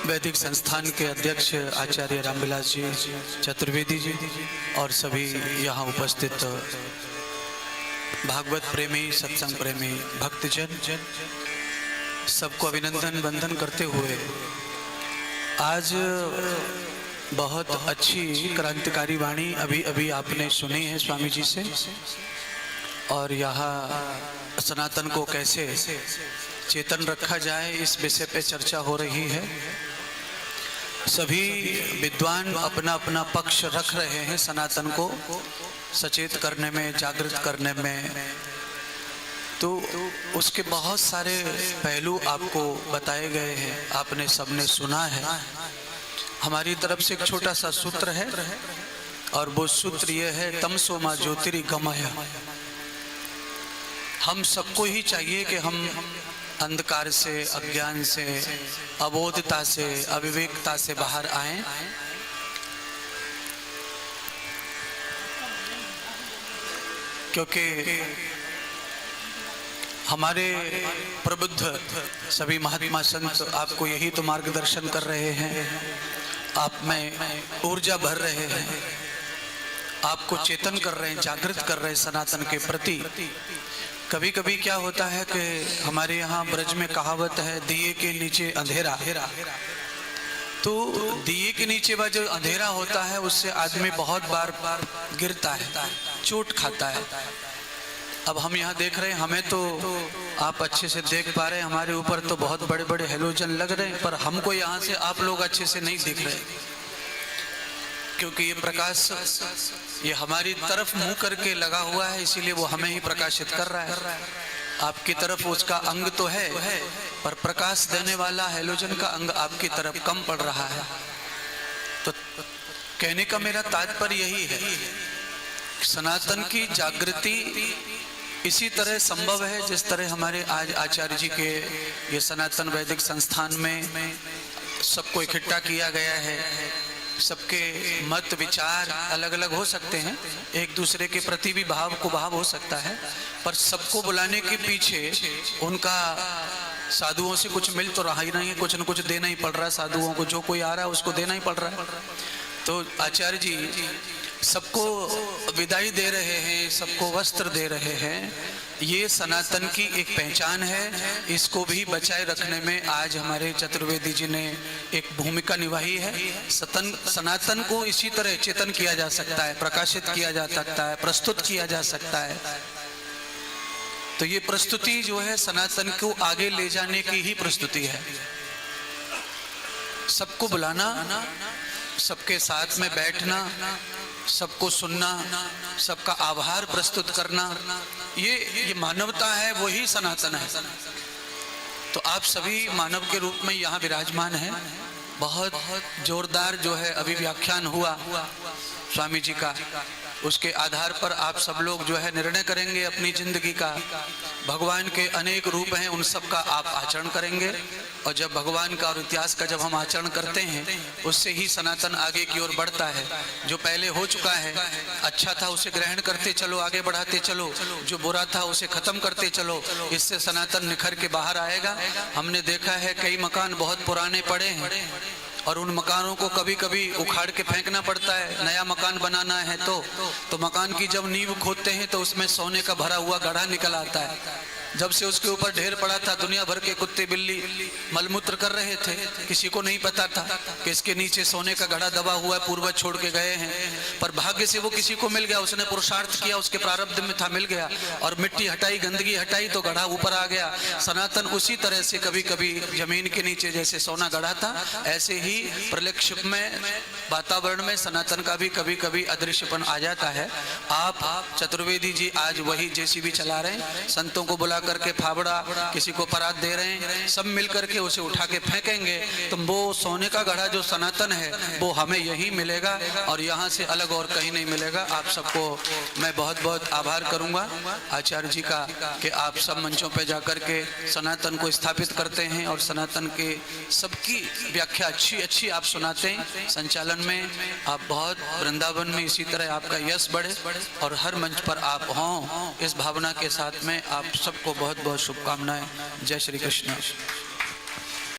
वैदिक संस्थान के अध्यक्ष आचार्य रामविलास जी चतुर्वेदी जी और सभी यहाँ उपस्थित भागवत प्रेमी, सत्संग प्रेमी, भक्तजन, सबको अभिनंदन वंदन करते हुए आज बहुत अच्छी क्रांतिकारी वाणी अभी अभी आपने सुनी है स्वामी जी से। और यहाँ सनातन को कैसे चेतन रखा जाए इस विषय पे चर्चा हो रही है। सभी विद्वान अपना अपना पक्ष रख रहे हैं सनातन को सचेत करने में, जागृत करने में। तो उसके बहुत सारे पहलू आपको बताए गए हैं, आपने सबने सुना है। हमारी तरफ से एक छोटा सा सूत्र है और वो सूत्र ये है, तमसो मा ज्योतिर्गमय। हम सबको ही चाहिए कि हम अंधकार से, अज्ञान से, अबोधता से, अविवेकता से बाहर आएं। क्योंकि हमारे प्रबुद्ध सभी महात्मा संत आपको यही तो मार्गदर्शन कर रहे हैं, आप में ऊर्जा भर रहे हैं, आपको चेतन कर रहे हैं, जागृत कर रहे हैं सनातन के प्रति। कभी कभी क्या होता है कि हमारे यहाँ ब्रज में कहावत है, दिए के नीचे अंधेरा। तो दिए के नीचे वह जो अंधेरा होता है उससे आदमी बहुत बार गिरता है, चोट खाता है। अब हम यहाँ देख रहे हैं, हमें तो आप अच्छे से देख पा रहे हैं, हमारे ऊपर तो बहुत बड़े बड़े हेलोजन लग रहे हैं, पर हमको यहाँ से आप लोग अच्छे से नहीं दिख रहे, क्योंकि ये प्रकाश ये हमारी तरफ मुंह करके लगा हुआ है, इसीलिए वो हमें ही प्रकाशित कर रहा है। आपकी तरफ उसका अंग तो है, पर प्रकाश देने वाला हेलोजन का अंग आपकी तरफ कम पड़ रहा है। तो कहने का मेरा तात्पर्य यही है, सनातन की जागृति इसी तरह संभव है जिस तरह हमारे आज आचार्य जी के ये सनातन वैदिक संस्थान में सबको इकट्ठा किया गया है। सबके मत विचार अलग अलग हो सकते हैं, एक दूसरे के प्रति भी भाव कुभाव हो सकता है, पर सबको बुलाने के पीछे उनका साधुओं से कुछ मिल तो रहा ही नहीं है, कुछ न कुछ देना ही पड़ रहा है साधुओं को, जो कोई आ रहा है उसको देना ही पड़ रहा है। तो आचार्य जी सबको विदाई दे रहे हैं, सबको वस्त्र दे रहे हैं। ये सनातन की एक पहचान है, इसको भी बचाए रखने में आज हमारे चतुर्वेदी जी ने एक भूमिका निभाई है। सनातन को इसी तरह चेतन किया जा सकता है, प्रकाशित किया जा सकता है, प्रस्तुत किया जा सकता है। तो ये प्रस्तुति जो है सनातन को आगे ले जाने की ही प्रस्तुति है। सबको बुलाना, सबके साथ में बैठना, सबको सुनना, सबका आभार प्रस्तुत करना, ये मानवता है, वही सनातन है। तो आप सभी मानव के रूप में यहाँ विराजमान हैं। बहुत जोरदार जो है अभी व्याख्यान हुआ स्वामी जी का, उसके आधार पर आप सब लोग जो है निर्णय करेंगे अपनी जिंदगी का। भगवान के अनेक रूप हैं, उन सब का आप आचरण करेंगे। और जब भगवान का और इतिहास का जब हम आचरण करते हैं, उससे ही सनातन आगे की ओर बढ़ता है। जो पहले हो चुका है, अच्छा था उसे ग्रहण करते चलो, आगे बढ़ाते चलो, जो बुरा था उसे खत्म करते चलो, इससे सनातन निखर के बाहर आएगा। हमने देखा है कई मकान बहुत पुराने पड़े हैं और उन मकानों को कभी कभी उखाड़ के फेंकना पड़ता है। नया मकान बनाना है तो मकान की जब नींव खोदते हैं तो उसमें सोने का भरा हुआ गड्ढा निकल आता है। जब से उसके ऊपर ढेर पड़ा था, दुनिया भर के कुत्ते बिल्ली मलमूत्र कर रहे थे, किसी को नहीं पता था कि इसके नीचे सोने का घड़ा दबा हुआ है, पूर्वज छोड़ के गए हैं। पर भाग्य से वो किसी को मिल गया, उसने पुरुषार्थ किया, उसके प्रारब्ध में था, मिल गया, और मिट्टी हटाई, गंदगी हटाई तो घड़ा ऊपर आ गया। सनातन उसी तरह से कभी कभी जमीन के नीचे जैसे सोना गढ़ा था, ऐसे ही प्रलक्षिप में वातावरण में सनातन का भी कभी कभी अदृश्यपन आ जाता है। आप चतुर्वेदी जी आज वही जेसीबी चला रहे हैं, संतों को बुला करके फावड़ा, किसी को परात दे रहे हैं, सब मिल करके उसे उठा के फेंकेंगे तो वो सोने का घड़ा जो सनातन है वो हमें यही मिलेगा और यहाँ से अलग और कहीं नहीं मिलेगा। आप सबको मैं बहुत बहुत आभार करूंगा आचार्य जी का कि आप सब मंचों पे जाकर के सनातन को स्थापित करते हैं और सनातन के सबकी व्याख्या अच्छी अच्छी आप सुनाते हैं। संचालन में आप बहुत, वृंदावन में इसी तरह आपका यश बढ़े और हर मंच पर आप हों, इस भावना के साथ में आप सबको बहुत बहुत शुभकामनाएं। जय श्री कृष्ण।